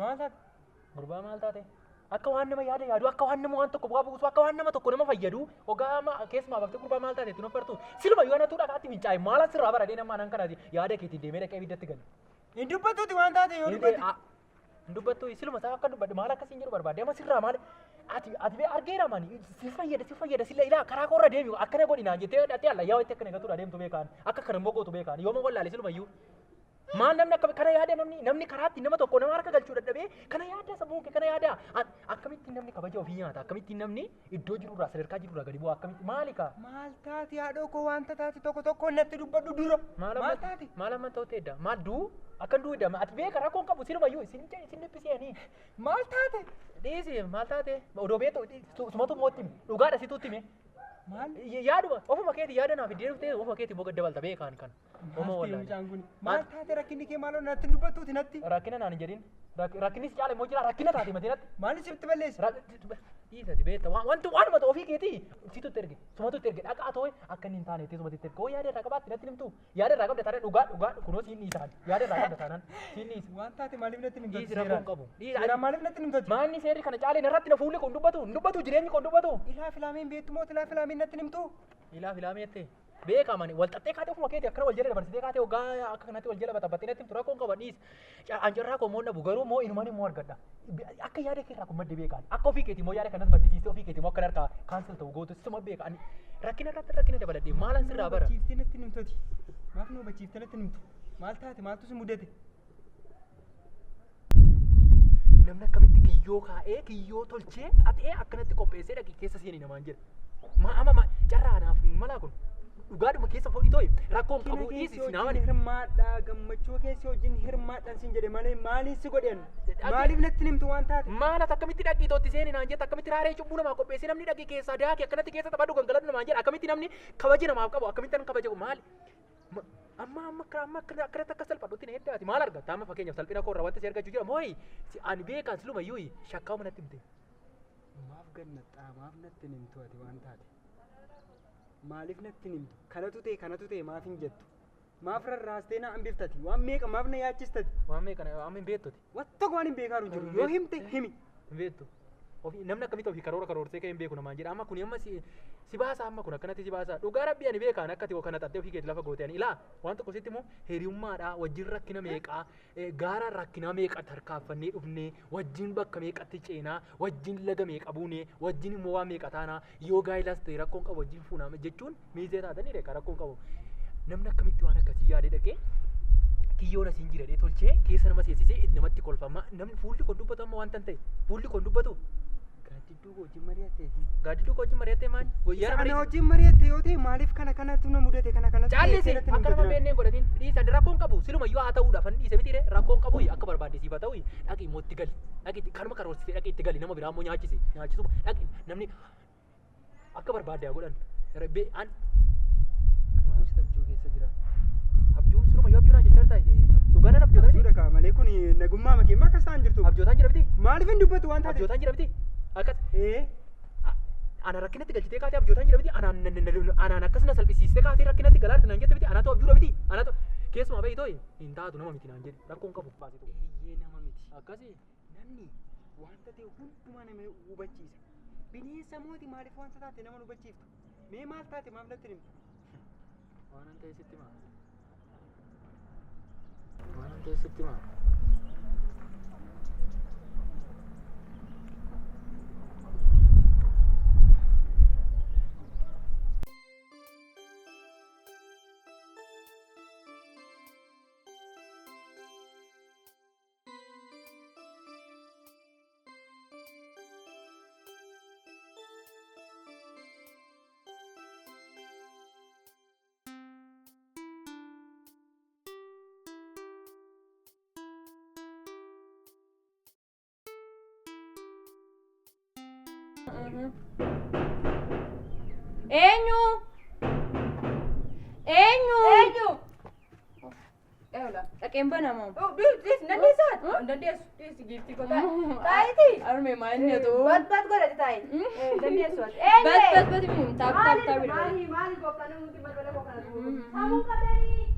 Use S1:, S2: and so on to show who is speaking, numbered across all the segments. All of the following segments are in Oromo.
S1: Gurbaa maal taate? Akka waan nama yaada yaadu akka waan nama waan tokko bu'aa buusu akka waan nama tokko nama fayyadu ogaama keessumaa baftee gurbaa maal taate tu nafartu silma yoo anatu dhaqaatti fincaa'e maala sirraa baradee nama nan kanaati yaada keetii deemee dhaqee ibiddatti gali.
S2: Hin dubbattuuti waan taate yoo dubbatti.
S1: Hin dubbattu silma isaa akka dubbadde maal akkasiin jedhu barbaade amma sirraa maal ati bee argeera mani si fayyada silla ilaa karaa koorra deemi akkana godhinaan jettee dhaqee alla yaa itti akkana gatuudha deemtu beekaan akka kana immoo gootu beekaan yoo ma wallaale silma iyyuu. Maal namni akka kana yaada namni karaatti nama tokko nama harka galchuu dadhabee kana yaada sammuu kee kana yaada akkamitti namni kabaja ofii nyaata akkamitti namni iddoo jirurraa sadarkaa jirurraa gadi bu'aa akkamitti maali kaa
S2: maal taati haadhoo koo wanta taati tokko natti dubbadhu dura maal taati
S1: maal amma ta'u teedda maal duu akka duu edda ati beeka rakkoon qabu sirumayyuu isin dhiphisanii
S2: maal taate
S1: dhiisi maal taate odoo beektu sumatu mootti dhugaadha situutti mee maal yaaduma ofuma keeti yaada naaf iddee dhuftee ofuma keeti boga dabalta beekaan kan homo wallahi
S2: maal taate rakkinni kee maaloo natti dubbattuuti natti
S1: rakkina naan hin jedhin rakkinis caala immoo jira rakkina taate matinatti
S2: maal sitti balleessa
S1: dhiisati beekta waanuma ta'u ofii keeti situtti erge sumatutti erge dhaqaa ta'e akka inni hin taane itti sumatitti erge yaada irraa qabaatti natti himtu yaada irraa qabda taanaan dhugaa kunoo siin dhiisaan yaada irraa qabda taanaan siin dhiisa
S2: waan taate maaliif natti himtu
S1: dhiisi rakkoon qabu
S2: seeraan maaliif natti himtu
S1: maanni seerri kana caalee narratti na fuulli kun dubbatu jireenyi kun dubbatu
S2: ilaa filaameen beektu moo ilaa filaameen natti himtu
S1: ilaa filaameette beeka mani wal xaxxee kaatee ofuma keeti akkana wal jala dabarsitee kaatee ogaa akka kanatti wal jala baxabbattee natti himtu rakkoon qaba dhiis anjarraa koo moo dhabu garuu moo inumaan immoo argadha akka yaada keerraa kun madde beekaan akka ofii keeti moo yaada kanas maddisiistee ofii keeti moo akka harkaa kaansel ta'u gootu suma beeka ani rakkina irratti rakkina dabaladhee maalan sirraa bara
S2: bachiiftee natti himtoti maaf noo bachiiftee natti himtu maal taate maaltu si mudate
S1: namni akkamitti kiyyoo kaa'ee kiyyoo tolchee xaxee akkanatti qopheessee dhaqi keessa seenii namaan jedha amma carraa anaaf malaa kun dhugaadhuma keessa fudhi tooyi rakkoon qabu dhiisi sinaaman
S2: hirmaadhaa gammachuu keessa wajjin hirmaadhaan siin jedhe malee maaliin si godhan maaliif natti himtu waan taate
S1: maalat akkamitti dhaqii tootti seenii naan jetta akkamitti raaree cubbuu namaa qopheessee namni dhaqii keessaa daakii akkanatti keessa taphadhu gangalatu namaan jedha akkamitti namni kabaji namaaf qabu akkamitti namni kabaja maali amma akkanatti akka salphadhutti na heddaati maal argatta amma fakkeenyaaf salphina koorraa wanta si argachuu jira mooyi ani beekaan silumayyuu shakkaa'uma natti himte
S2: maaf gannaxxaa maaf natti himtu ati waan taate maaliif natti himtu kanatu ta'e maaf hin jettu maaf rarraastee na hambiftati waan meeqa maaf na yaachistati
S1: waan meeqa waan hin beektoti
S2: watta waan hin beekaaru jiru yoo himte himi
S1: hin beektu ofii namni akkamitti ofii karoorsee ka'ee hin beeku namaan jedha amma kun amma si baasa amma kun akkanatti si baasa dhugaa rabbii ani beekaan akkati kana xaxxee ofii keeti lafa goote ani ilaa waan tokko sitti immoo hiriyummaadha wajjin rakkina meeqaa gaara rakkina meeqa tarkaanfannee dhufnee wajjin bakka meeqatti ceenaa wajjin laga meeqa buunee wajjin immoo waan meeqa taanaa yoo gaayilaas ta'e rakkoon qabu wajjin fuunaame jechuun miizee taatanii reeqa rakkoon qabu namni akkamitti waan akkasii yaadee dhaqee kiyyoon asiin jira tolchee keessa nama seensisee namatti kolfama namni fuulli kun dubbatu amma waan tan ta'e fuulli kun dubbatu gaaddiduu wajjin mari'attee maal guyyaa
S2: ana wajjin mari'atte yoo ta'e maaliif kanatu na mudate kana
S1: caalisi akka nama beenneen godhatiin dhiisa rakkoon qabu silumayyuu haa ta'uudhaaf ani dhiise miti rakkoon qabu akka barbaadesiifa ta'u dhaqi immoo itti gali dhaqi kanuma karoorsitee dhaqi itti gali nama biraa immoo nyaachisuma dhaqi namni akka barbaade haa godhan
S2: abjuu keessa jira
S1: abjuu silumayyuu abjuu naa jechaa ta'e dhugaadhaan abjootaan
S2: jira kaa malee kun nagummaa makeemmaa akkas ta'an jirtu
S1: abjootaan jira miti
S2: maaliif hin dubbatu waan taate
S1: abjootaan jira miti akkas ana rakkinatti galchitee kaatee abjootaan jira miti anaan akkas na salphisiistee kaatee rakkinatti galaatti naan jette miti anaatu abjuudha miti anaatu keessumaa bahi tooyi hin taatu nama miti naan jedhe rakkoon qabu baasitu
S2: eeyyee nama miti
S1: akkasii
S2: namni wanta ta'e hundumaa nama hubachiisa bineensa mooti maaliif wanta taate nama hubachiiftu mee maal taate maaf natti himtu
S1: waan an ta'e sitti maa waan an ta'e sitti maa
S3: Enyu. Eula, takemba nama.
S4: Oh, this nandisan. Nandias, this gifti ko tayo. Tayo ti.
S3: Arme main niya to.
S4: Bat ko na tayo. Nandias wat.
S3: Bat minum tap.
S4: Mali ko kana muti magala ko kana. Among ka tani.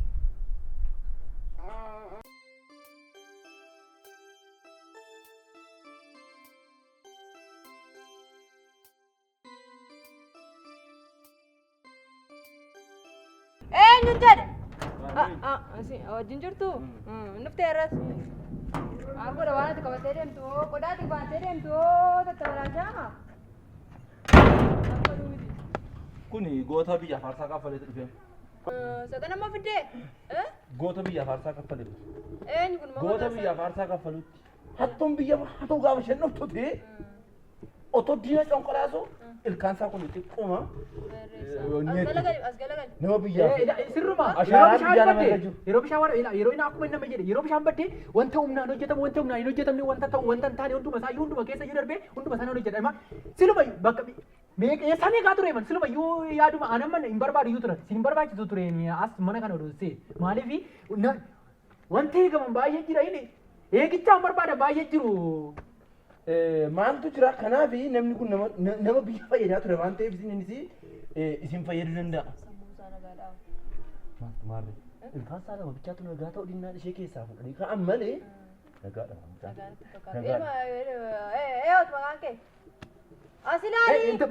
S3: sin jedhe. Wajjin jirtu? Nuftee irras. Godha waan ati qabattee deemtu qodaa ati baatee deemtu tattabalaasaa.
S5: Kuni goota biyya Faarsaa kaffaleetu dhufe.
S3: Sagana amma fiddee?
S5: Goota biyya Faarsaa kaffaleetu.
S3: Eenyu kun mama
S5: Goota biyya Faarsaa kaffalutti. Hattuun biyya hattuu gaafa shannoftu ta'e otoo diina conqolaasu ilkaan isaa kun xiqquma.
S3: As galagali.
S5: Nama biyyaa.
S1: Sirruma.
S5: Ashaaraa biyyaa nama irra jiru.
S1: Yeroo bishaan akkuma nama jedhe yeroo bishaan baddee wanta humnaan hojjetamu wanta humnaan hin hojjetamne wanta ta'u wanta hin taane hunduma isaa hunduma keessa iyyuu darbee hunduma isaa hojjetama. Siluma bakka eessaan eegaa ture man siluma iyyuu yaaduma anamma hin barbaadu iyyuu ture si hin barbaachisu ture as mana kana odoosee maaliif wanta eegaman baay'ee jira inni eegichaan barbaada baay'ee jiru.
S5: Maaltu jira kanaaf namni kun nama biyya fayyadaa ture waan ta'eef isin fayyaduu danda'a. Maaltu ilkaan isaa lama bichaatu nagaa ta'uu dinnaan ishee keessaa fudhanii ka'an malee nagaadha.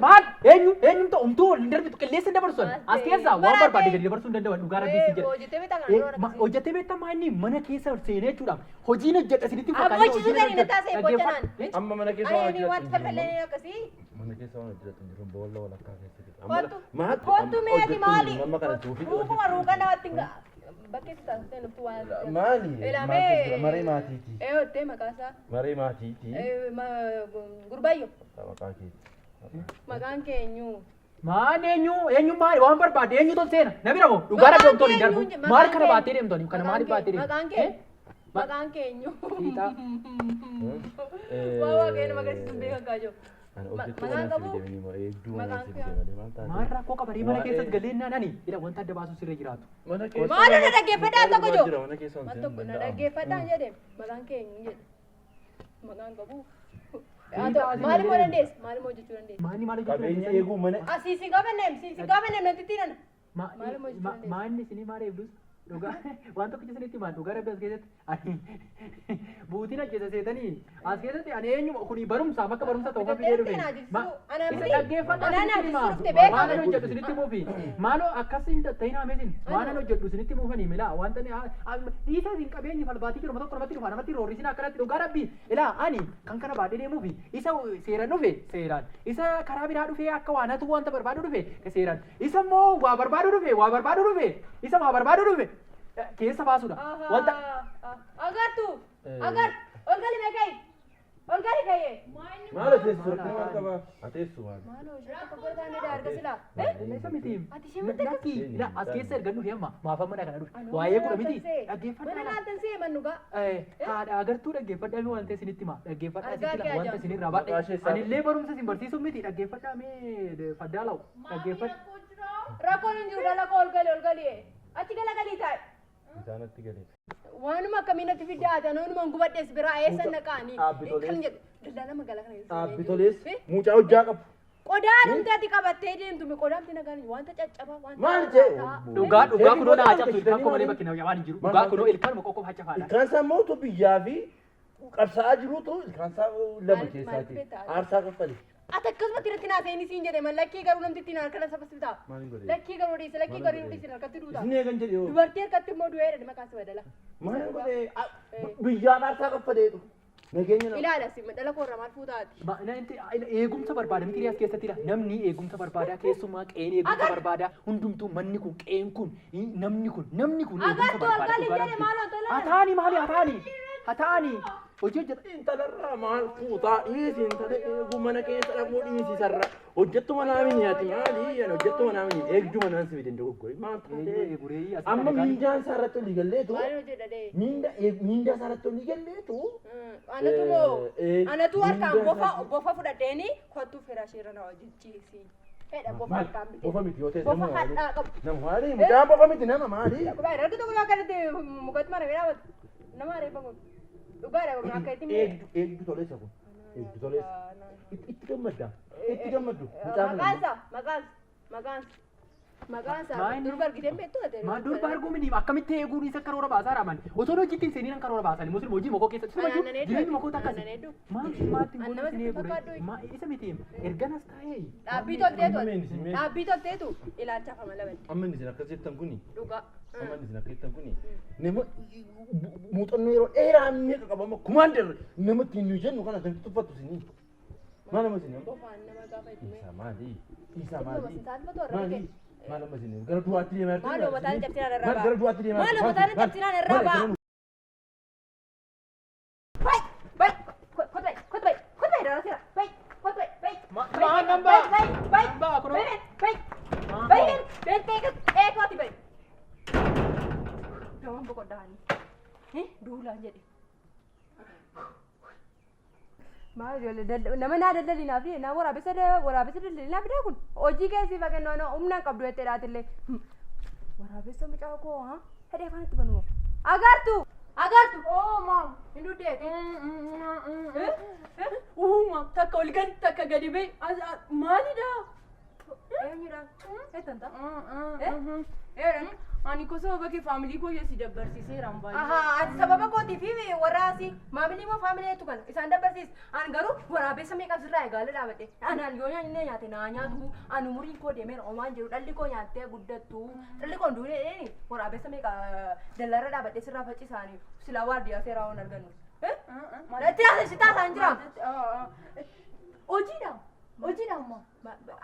S1: Maal eenyu ta'u umtuu hin darbitu qilleensa dabarsuun as keessaa waan barbaade gadi dabarsuu hin danda'an dhugaa rabbii si jedha. Hojjetee beektaa maanni mana keessa seenee jechuudha. Hojiin hojjedha isinitti fakkaata.
S5: Amma mana keessa waan
S3: hojjetu. Waan falfalee akkasii.
S5: Mana keessa waan hojjetu jiru boolla walakkaa keessa.
S3: Kottu meeti maali? Ruukuma ruuqa namatti bakkeetti taasisee nuftu waan.
S5: Maali? Maree maatiiti.
S3: Eeyottee maqaasaa.
S5: Maree maatiiti.
S3: Gurbaayyo.
S5: Maqaa keeti.
S3: Maqaan keenyu.
S1: Maan eenyu maali waan barbaade eenyu tol seena na bira moo dhugaa rabbi tol hin darbu maal kana baatee deemtoni kana maaliif baatee deemtu?
S3: Maqaan keenyu.
S1: Fiixa.
S3: Waa waaqayyo magarsiisu beekan kaajoo. Maqaan qabu.
S1: Maal rakkoo qabaree mana keessatti galeennaa nani jedha wanta adda baasuu sirra jiraatu.
S3: Maal na dhaggeeffadhaa tokko joo. Tokko na dhaggeeffadhaa jedhe maqaan keenyu jedhe. Maqaan qabu. Maali moo dandeessa? Maali moo jechuu dandeessa?
S1: Maanni maal jechuu
S5: Qabeenya
S1: dandeessa?
S5: eeguu mana.
S3: Asiisi qabanneem natti tiidhana. Maali moo jechuu dandeessa?
S1: Maanni isinii maal eegdus? Dhugaa waan tokko isinitti himaan dhugaa rabbi as keessatti buutiin ajjeesa seetanii as keessatti ani eenyuma kuni barumsaaf akka barumsa ta'u kan fidee dhufe isa dhaggeeffadhaa maalan hojjedhu isinitti muufi maaloo akkas hin ta'in haameesin maalan hojjedhu isinitti muufanii milaa wanta dhiisaa isin qabeenyi falbaatii jiru tokko namatti dhufa namatti roorrisin akkanatti dhugaa rabbi ilaa ani kan kana baadhee deemuufi isa seeraan dhufe seeraan isa karaa biraa dhufe akka waanatu wanta barbaadu dhufe seeraan isa immoo waa barbaadu dhufe isa waa barbaadu dhufe keessa baasuudha. Wanta
S3: Agartuu ol gali meeqai ol gali kayye.
S5: Maal teessu maal qaba? Ateessu maal?
S3: Maaloo ishee tokko taanee arga silaa.
S1: Isa miti.
S3: Ati ishee mata
S1: Lakki as keessa erga dhufe amma maafa mana kana dhufe waa'ee kudha miti dhaggeeffadhaa.
S3: Mana laaltan see mannugaa.
S1: Haadha agartuu dhaggeeffadhaa mee wanta isinitti hima dhaggeeffadhaa isinitti wanta isinirraa baadhe anillee barumsa isin barsiisuu miti dhaggeeffadhaa mee faddaa laa'u dhaggeeffadhaa.
S3: Rakkoon hin jiru dhala koo ol gali achi galagalii taa'e.
S5: Isaanatti galee.
S3: Waanuma akkamiinatti fidda aadaa noonuma gubadhees biraa eessa naqaanii. Kan jedhu daldala magaalaa kana keessa.
S5: Dhaabbitolees mucaa hojjaa qabu.
S3: Qodaa dhumteeti qabattee deemtu qodaamti nagaan wanta caccabaa wanta.
S5: Maal jee?
S1: Dhugaa kunoo naa cabsu ilkaan koo malee bakki nama waan hin jiru. Dhugaa kunoo ilkaan qoqqoof hachafaadha.
S5: Ilkaan isaa mootu biyyaa fi qabsaa'aa jirutu ilkaan isaa lama keessaati. Aarsaa kaffale.
S3: Ati akkasumatti irratti naaseenii siin jedhe lakkii garuu namti ittiin harkana saffisitaa. Lakkii garuu dhiise lakkii garuu dhiise harkatti duuta.
S5: Isin eegan jedhe yoo.
S3: Dubartii harkatti immoo du'ee dha maqaan si badala.
S5: Maal godhee biyyaan aarsaa kaffaleedhu. Nageenya nama.
S3: Ilaala si dhala koorra maal fuutaati.
S1: Eegumsa barbaada miti as keessattidha. Namni eegumsa barbaada keessumaa qe'een eegumsa barbaada hundumtuu manni kun qe'een kun namni kun eegumsa barbaada. Ataani maali ataani. Hojii hojjeta
S5: intalarraa maal fuutaa dhiisi intala eeguu mana keessa dhaquu dhiisisarra hojjettu manaa miniyaati maali yana hojjettu manaa mini eegduu manaan si fidin dogoggore maal taatee amma miindaan isaa irratti olii galleetu miindaa isaa irratti olii galleetu
S3: anatu harkaan bofa fudhadheeni kottu firaashiirra na wajjijjiisi. Fedha bofa harkaan bitee.
S5: Bofa miti yoo ta'e
S3: Bofa hadhaa qabu.
S5: nama maali mucaan bofa miti nama maali.
S3: Argi tokko akkanatti mukatti mara midhaawatu nama areebba kun. Dhugaadha kun akka itti
S5: eegdu toleessa kun eegdu toleessa itti gammadda itti gammaddu
S3: maqaansa Maqaan isaa durba argiteen beektu ati.
S1: Maa durba arguu mini akkamitti eeguun isa karoora baasaa raaman. Otoo hojjettiin seenii karoora baasan muslim hojii mokoo keessatti suma jireenya mokoo takkasi. Maal maatti goone sinee gure. Maa isa miti erganas taa'ee.
S3: Dhaabbii tolteetu ilaalcha qaba laban.
S5: Amma inni akkas jettan kuni.
S3: Dhugaa.
S5: Amma inni akkas jettan kuni. Nama muuxannoo yeroo dheeraa meeqa qabama kumaander namatti hin jennu kana kan tuffattu sinii. Maal nama sinii? Isa maali? Isa maali? Maali? Maal nama sinii? Gara du'aatti deemaa jirti.
S3: Maaloo mataan cabsinaan irraa ba'a.
S5: Gara du'aatti deemaa jirti.
S3: Maaloo mataan cabsinaan irraa ba'a. Kotbay darasira. Kotbay.
S1: Maa namba. Namba kuno.
S3: Eekooti. Dawan boqoddaani. Duulaan jedhe. Maal nama naa daldalinaaf naa waraabessa daldalinaaf kun hojii keessii fakkeenya humnaan qabdu jettee dhaatillee waraabessa mucaa koo hedhee afaan itti banuu agartuu oo maam hin duddeeti
S4: Uuma takka ol gadi takka gadi bee maalidha?
S3: eenyudha eettanta
S4: Ani ko sababa kee faamilii koo yoo si dabbarsiiseera baay'ee.
S3: ati sababa kootii fi warraasi maamilii moo faamileetu kana isaan dabbarsiis an garuu waraabessa meeqa sirraa eegaale dhaabate anaan yoo nyaanne nyaate naa nyaatu ani umuriin koo deemeera omaan jiru dhalli koo nyaattee guddattu dhalli koo duune dheeni waraabessa meeqa dallarra dhaabate sirraa faccisaanii silaa waardiyaa seeraa waan argannu. Itti haasa'e si taasaan jira.
S4: Hojiidha. Hojiidha ammoo.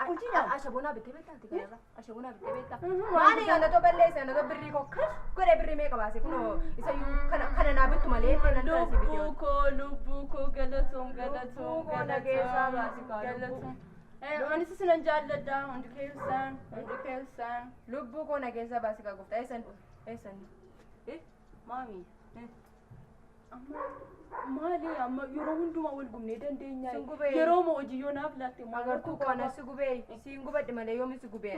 S3: Hojiidha. Ashabonaa bittee beektaa ati kanarra. Ashabonaa bittee beektaa. Maali yaadatu balleessa yaadatu birrii koo kas godhee birrii meeqa baase kunoo isa kana naa bittu malee itti nan taasise bitee.
S4: Lubbuu koo galatoom
S3: nageessaa baasi kaa
S4: galatoom. Anis isinan jaalladha hundi keessan.
S3: Lubbuu koo nageessaa baasi kaa guftaa eessan.
S4: Maami. Maali amma yeroo hundumaa wal gumnee dandeenya. Yeroo moo hojii yoo naaf laatte
S3: agartuu koo ana si gubee siin gubadhe malee yoomi si gubee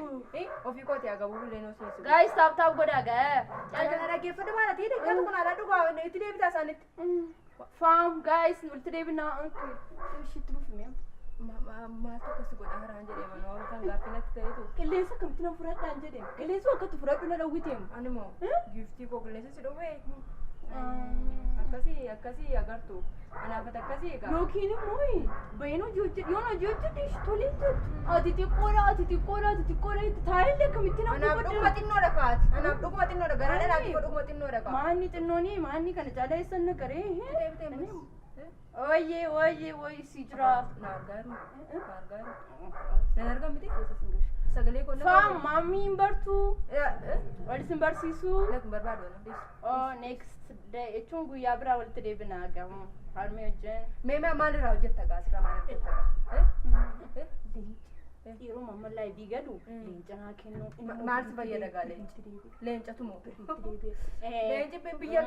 S3: ofii kooti agabuu billee noo siin si gubee.
S4: Guys taap godhaa gaa.
S3: Kana dhaggeeffadhu maala tii deeggartu kun aadaa dhugaa itti deebitaa isaanitti.
S4: Faam guys walitti deebinaa shitti bufime.
S3: Maaltu akkasi godha haraan jedhee manoo kan gaaffinatti ta'etu.
S4: Qilleensa akkamitti na fudhadhaan jedhee. Qilleensa akkatti fudhadhu na dhawwiteem.
S3: Ani moo giiftii koo qilleensa si dhowwee. Akkasii agartuu anaafata akkasii egaa
S4: yookiin immoo bayin hojii hojjedhe tolee jettu ati xiqqoodha taa'ellee akkamitti na
S3: anaaf dhuguma xinnoodha kaati anaaf dhuguma xinnoodha garaa dhalaatti dhuguma xinnoodha kaati
S4: maanni xinnooni maanni kana caalaa eessan na garee Oye si jira
S3: na argaaru nan argaa miti sagalee koo
S4: faam maammiin bartuu wal isin barsiisuu
S3: lakin barbaadu
S4: next day jechuun guyyaa biraa walitti deebinaa gamu harmee wajjin
S3: mee maalirraa hojjetta gaasirraa maal hojjetta
S4: yeroo mamma laayivii gadu leenca naa kennu
S3: maal si fayyada gaa leencatu moo leenci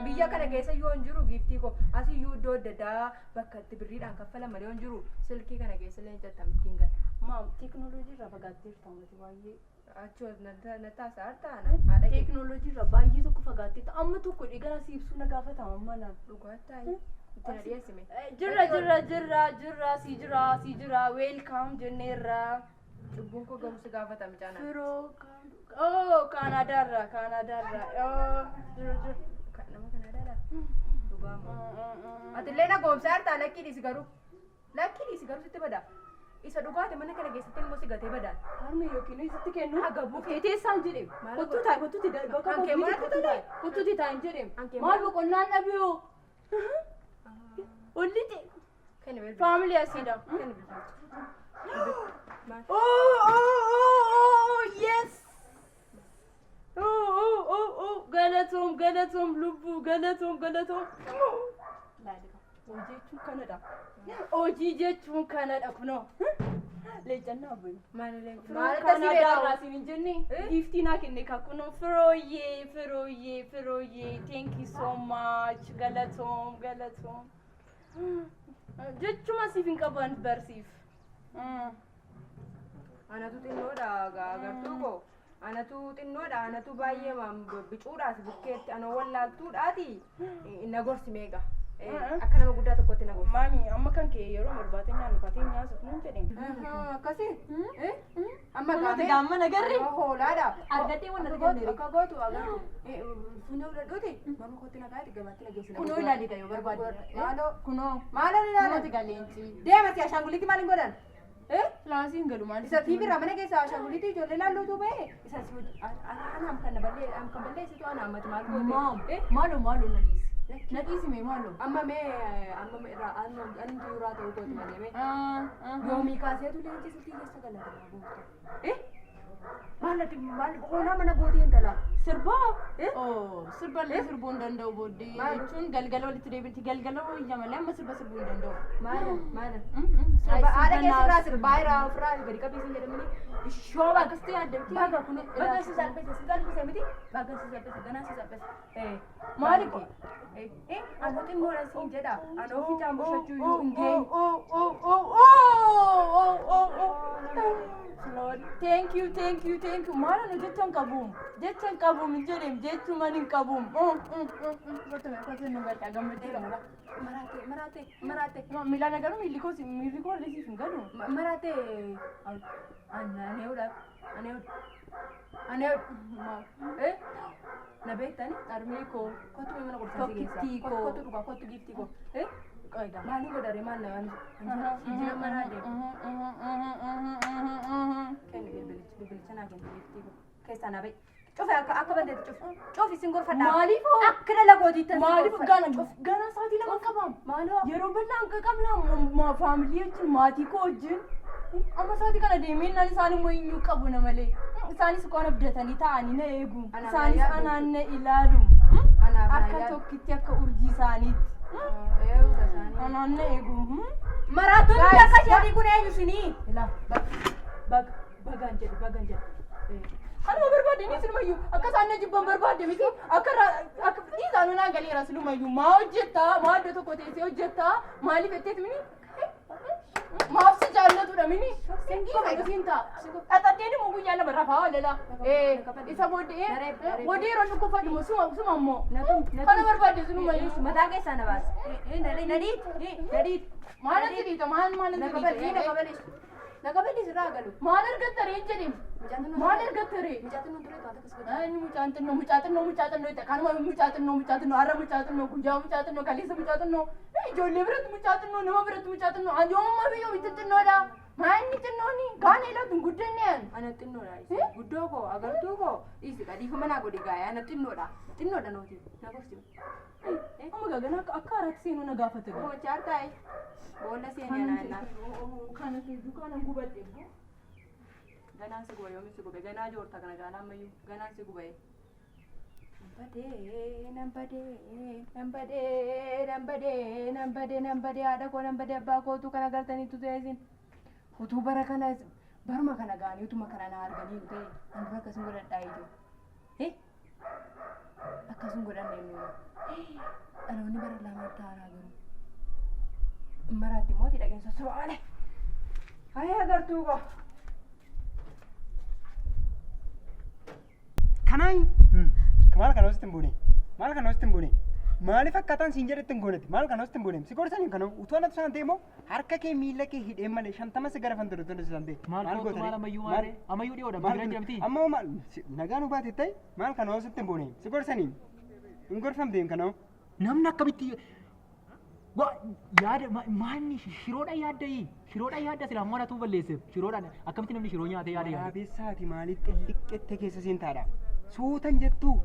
S3: biyya kana keessa yoo hin jiru giiftii koo asii yoo iddoo adda addaa bakka itti birriidhaan kaffala malee yoo hin jiru silkii kana keessa leenca tamittiin gala
S4: maam teekinooloojii irraa fagaatteerta ummati baay'ee
S3: achoo nattaasa hartaana
S4: teekinooloojii irraa baay'ee tokko fagaatteerta amma tokko dhigana si ibsuu na gaafatama manaan
S3: dhugaattaa itti na dhiyeessime
S4: si jira weelkaam jenneerraa
S3: cubbuun koo garuu si gaafata micaana
S4: firoo kaanaadaarraa
S3: nama kanaadaadha dhugaama atillee na goomsa hartaa lakkii dhiisi garuu sitti bada isa dhugaate mana kana keessatti immoo si gatee badaan
S4: harmi yookiin isitti kennu
S3: agabuu
S4: keeteessaan jedhame kottuuti taa'in jedhame maal boqonnaan dhabiyoo ollite faamilii asiidha yes galatoom lubbuu galatoom hojii jechuun kanadha kunoo leencannaa boyu
S3: maal
S4: kaanaadaarraa siin hin jenne giiftii naa kenne ka kunoo firooyyee thank you so much galatoom jechuma siif hin qaban barsiif
S3: anatu xinnoodha agartuu koo anatu baay'ee bicuudhaas bukkeetti ana wallaaltuudhaati na gorsi meeqa Akka nama guddaa tokkotti na gorsa.
S4: Maami amma kan kee yeroo barbaate nyaannu fatee nyaasuuf nuun jedhin.
S3: Akkasii? Amma
S4: Kunuuti gaamma nagarri.
S3: Hoolaadha.
S4: Argadhee waan ati ganneeri.
S3: Akka gootu agartuu. Funyoo fudhadhuuti. Mana kootti na kaa'eeti gabaatti na geessina.
S4: Kunoo ilaali ta'e yoo barbaadde.
S3: Maaloo.
S4: Kunoo.
S3: Maaloo ilaala.
S4: Kunooti galeenci.
S3: Deemati ashaangulitti maal hin godhan?
S4: Laasiin galu maal?
S3: Isa TV irraa mana keessa ashaangulitti ijoollee laalluutu ba'e. Isa anam kan balleessitu ana ammati maal goote?
S4: Maaloo na dhiisi. Na dhiisi mee maaloo?
S3: Amma irraa ani duraa ta'uu gootu malee mee. Yoomii kaaseetu leenci sitti keessa galata. Maal qoonaa mana gootii intala.
S4: Sirbaa? Sirballee sirbuu hin danda'u booddee jechuun galgala walitti deebiitti galgala wayya malee amma sirbuu hin danda'u.
S3: Maala. Haadha keessarraa sirbaa irraa ofirraa gadi qabiisin jedhamanii shooba akkasitti yaaddeetti. Baga si salphise miti. Baga si salphise ganaa si salphise.
S4: Maali ko?
S3: Anoo xinnoodha siin jedha. Anoo ficaan bushachuu iyyuu hin geenye.
S4: Thank you. Maala nu jechaan qabuum jedheem jechumaan hin qabuum. Gootame nu gaddaa gammadeera.
S3: Maraate.
S4: Miilaan agaruu miilli koo lisiif hin galu.
S3: Maraate. Aneewudha. Na beektani?
S4: Armee koo.
S3: Kottu mana qorsaa
S4: Tokkittii koo.
S3: Kottu dhugaa kottu giftii koo. Maali godhare maal na waan jijjiirama maraade. Kenni bilbilicha naa kenni giftii koo. Keessaa na beek. Cufi akka bandeetti cufi. Cufi sin gorfadhaa.
S4: Maaliif?
S3: Akka dhala gootiitti.
S4: Maaliif gana sa'aatii lama qabam?
S3: Maaloo?
S4: Yeroo bal'aan qabna faamilii wajjin maatii koo wajjin. Amma sa'aatii kana deemee naan isaan immoo eenyu qabu na malee. Isaanis qoon abdatanii taa'anii na eegu. Isaanis anaan na ilaalu. Akka tokkitti akka urjii isaaniitti. Anaan na eegu.
S3: Maraatonni akka jedhii kun eenyu sinii?
S4: Bagaan jedhu. Anuma barbaade ni silumayyuu akka isaan na jibban barbaade miti akka dhiisaan naa galeera silumayyuu maa hojjettaa maa iddoo tokko teessee hojjettaa maaliif jetteet mini maaf si jaallatudha mini siin ta'a xaxaddeen immoo guyyaa nama rafaa walala isa booddee yeroo dhukkubfadhu suma ammoo kana barbaade silumayyuu
S3: mataa keessaa na baasa. Nadhiit.
S4: Maal dhiita maal
S3: Nagaballi sirraa galu.
S4: Maal argattare jedhim? Maal argattare? Mucaan xinnoo itti kanuma mucaa xinnoo har'a mucaa xinnoo guyyaa mucaa xinnoo kaleessa mucaa xinnoo ijoollee biratti mucaa xinnoo nama biratti mucaa xinnoo anjoommaa biyyoo bitti xinnoodha. Maa inni xinnooni gaana ilaatu guddanneen.
S3: Ana xinnoodha. Guddoo koo agartuu koo dhiisi dhiifama naa godhi gaa'ee ana xinnoodha. Xinnoodha nooti na gorsi.
S4: Amma gagana akka haaraatti seenuu na gaafate.
S3: Gochaar taa'e. Boolla seenee naannaa.
S4: Kana dukaana gubadhe.
S3: Ganaan si gube yoomiin si gube ganaa joorta kana gaana ammayyuu ganaan si gube. Nambadee haadha koo nambadee abbaa kootu kana galtaniitu ta'eesin. Utuu bara kana baruma kana gaanii utuma kana na arganii ta'e ani dura akkasuma godhadhaa iyyuu. Akkasuma godhanne nuyi. Dhaloonni bara lama taaraa jiru. Maraatti mootii dhageensa su'aale. Hayya agartuu koo.
S2: Kanaayi maal kana hojjetin buune maaliif akkaataan siin jedhetti hin goonetti maal kana hojjetin buune si gorsanii kana utuu anatu isaan ta'e immoo harka kee miila kee hidheen malee 50 gara fan ture ture isaan ta'e
S1: maal gootu maal ammayyuu dhiyoodha biiraan jedhamti
S2: ammoo maal nagaan hubaate ta'e maal kana hojjetin buune si gorsanii hin gorfamteen kana
S1: namni akkamitti yaada maanni shiroodha yaadda silaa moonatu balleesseef shiroodhaan akkamitti namni shiroo nyaate yaada yaada.
S2: Yaabeessaati maaliif xilliqqettee keessa seentaadha suutan jettuu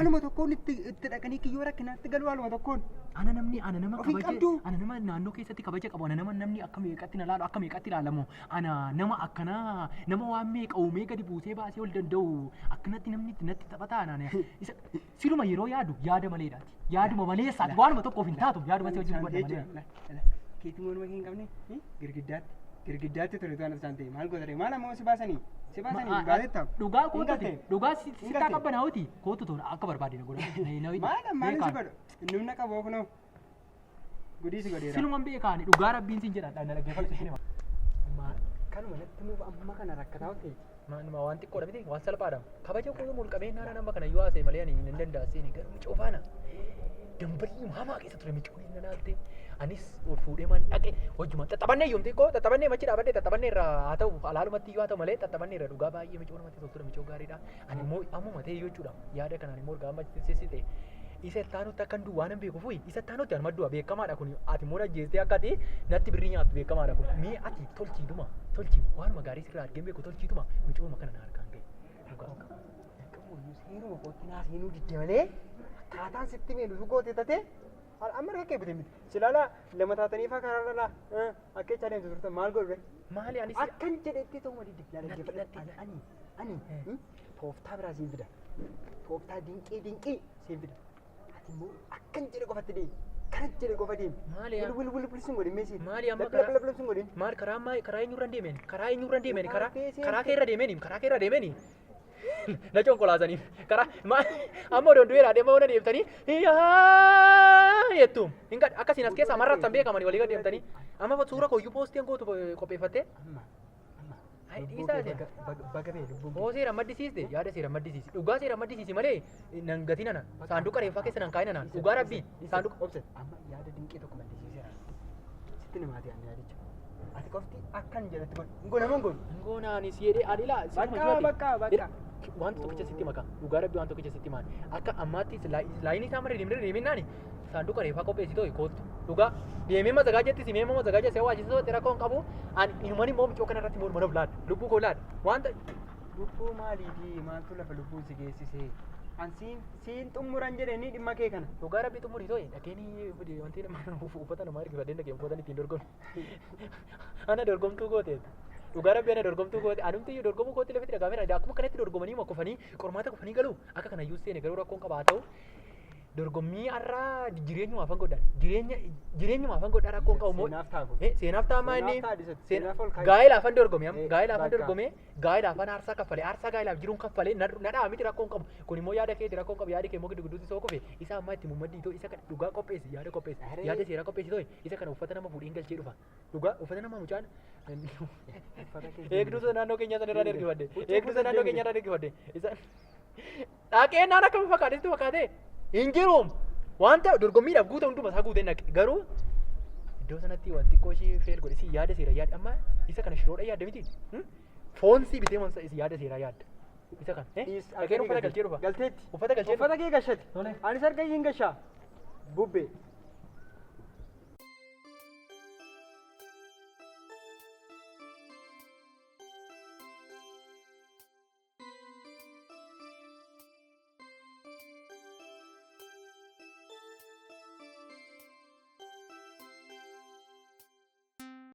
S2: anuma tokkoon itti dhaqanii kiyyoo rakkinaatti galu anuma tokkoon. Ana nama kabaje ana nama naannoo keessatti kabaja qabu ana nama namni akka meeqatti na laalu akka meeqatti ilaalamu ana nama akkanaa nama waan meeqa uumee gadi buusee baasee ol danda'u akkanatti namni natti taphataa ana isa siluma yeroo yaada maleedhaati yaaduma maleessaati waanuma tokkoof hin taatu yaaduma si wajjin godha malee. Keetii moonuma hin qabne girgiddaatti ture tuan isaan ta'e maal godhare maal ammoo si baasanii baasetta
S1: dhugaa kootu dhugaa sittaa qabbanaa'uti kootu tura akka barbaade na godha
S2: maal si godhu innumna qaboo kunoo gudii si godheera
S1: siluman beekaani dhugaa rabbiin sin jedha na dhaggeeffatu sinima
S2: kanuma natti muuf amma kana rakkataa ta'e
S1: manuma waan xiqqoodha miti waan salphaadha kabaja koo mulqabee naana nama kana yoo haasa'e malee ani hin danda'asiin garuu coofaana dambalii hamaa keessa ture micooliin na laalte anis ol fuudhee maan dhaqe wajjuma xaxabannee yoomti koo xaxabannee machi dhaabadde xaxabannee irraa haa ta'u alaalumatti iyyuu haa ta'u malee xaxabannee irra dhugaa baay'ee micoo namatti toltu micoo gaariidha ani immoo ammuma ta'e jechuudha yaada kanaan immoo ergaa machiisisite isa taanutti akkan duwwaa nan beeku fuyi isa taanutti anuma du'a beekamaadha kun ati immoo ajjeestee akka ati natti birrii nyaattu beekamaadha kun mee ati tolchiiduma tolchii waanuma gaarii sirraa argeen beeku tolchiituma micooma kana na harkaan ga'e dhugaa
S2: Seeruma kootti naa seenuu didde malee akkaataan sitti meelu sugoote tate amma rakkee bite miti. Silaala lama taataniifaa karaa dhala akka jecha adeemtu turtan maal godhu
S1: maali anis
S2: akkan jedhetti ta'uma didde laalaggeeffadha. Ani tooftaa biraa siin fida. Tooftaa dinqii siin fida. Ati immoo akkan jedhe qofatti deemi. Kana jedhe qofa deemi.
S1: maali
S2: Wal bilsun godhin meesiin.
S1: maali amma
S2: Lablabsun godhin.
S1: maal karaa eenyurra deemeen karaa kee irra deemeen na conkolaasaniif karaa amma odoon du'eera adeemaa ona deemtanii jettu akkasiin as keessa amarrattan beekamanii walii gad deemtanii amma suura kooyyuu poostiin gootu qopheeffatte
S2: Baga bee lubbuun
S1: oo seera maddisiiste yaada seera maddisiisi dhugaa seera maddisiisi malee nan gatii nana saanduqa reeffaa keessa nan kaa'e nanaan dhugaa rabbii saanduqa
S2: obse amma yaada dinqii tokko maddisiiseera. Sitti namaati ani yaadicha. Ati qofti akkan jedhatti godhu. Ngona
S1: ngoonaanis jedhee adilaa
S2: bakka.
S1: Wanti tokkicha sitti maka dhugaa rabbii waan tokkicha sitti maan akka ammaatti laayinii isaa maree deeminnaani saanduqa reeffaa qopheessitoo kootu dhugaa deemee mazagaa jetti simee immoo mazagaa jettee waajjisoo xira koon qabu ani inumani immoo micoo kana irratti mana laadha lubbuu koo laadha wanta
S2: lubbuu maaliifi maaltu lafa lubbuun si geessisee an siin xumuran jedhanii dhimma kee kana
S1: dhugaa rabbii xumurii too dhaqeenii wanti nama uffata namaa ergifadheen dhaqeen uffatan ittiin dorgomu ana dorgomtuu gooteetu dhugaa rabbii ana dorgomtuu goote anumti iyyuu dorgomuu kootti lafatti dhagaameera akkuma kanatti dorgomanii ma kufanii qormaata kufanii galuu akka kana iyyuu seene garuu rakkoon qabaa ta'u dorgommii har'aa jireenyuma afaan godhan jireenyuma afaan godhan rakkoon qabu moo seenaaf taamaa inni gaa'ela afaan dorgome gaa'ela afaan aarsaa kaffalee aarsaa gaa'elaaf jiruun kaffalee na dha'a miti rakkoon qabu kun immoo yaada keeti rakkoon qabu yaada kee immoo giddu gidduutti soo kufe isa ammaa itti mummaddii ta'u isa kana dhugaa qopheessi yaada seeraa qopheessi ta'u isa kana uffata nama fuudhiin galchee dhufa dhugaa uffata nama mucaan eegduusa naannoo keenyaa sana irraan ergifadde isa dhaqee naan akkam fakkaatetti fakkaate hin jiruum waan ta'u dorgommiidhaaf guuta hunduma isaa guutee naqe garuu iddoo sanatti waan xiqqoo ishee feel godhe si yaada seera yaada amma isa kana shiroodha yaadda miti foonsii bitee wansa isi yaada seeraa yaadda isa kana dhaqeen uffata galchee dhufa
S2: galteetti
S1: uffata galchee
S2: uffata kee gashate anis harka hin gashaa bubbe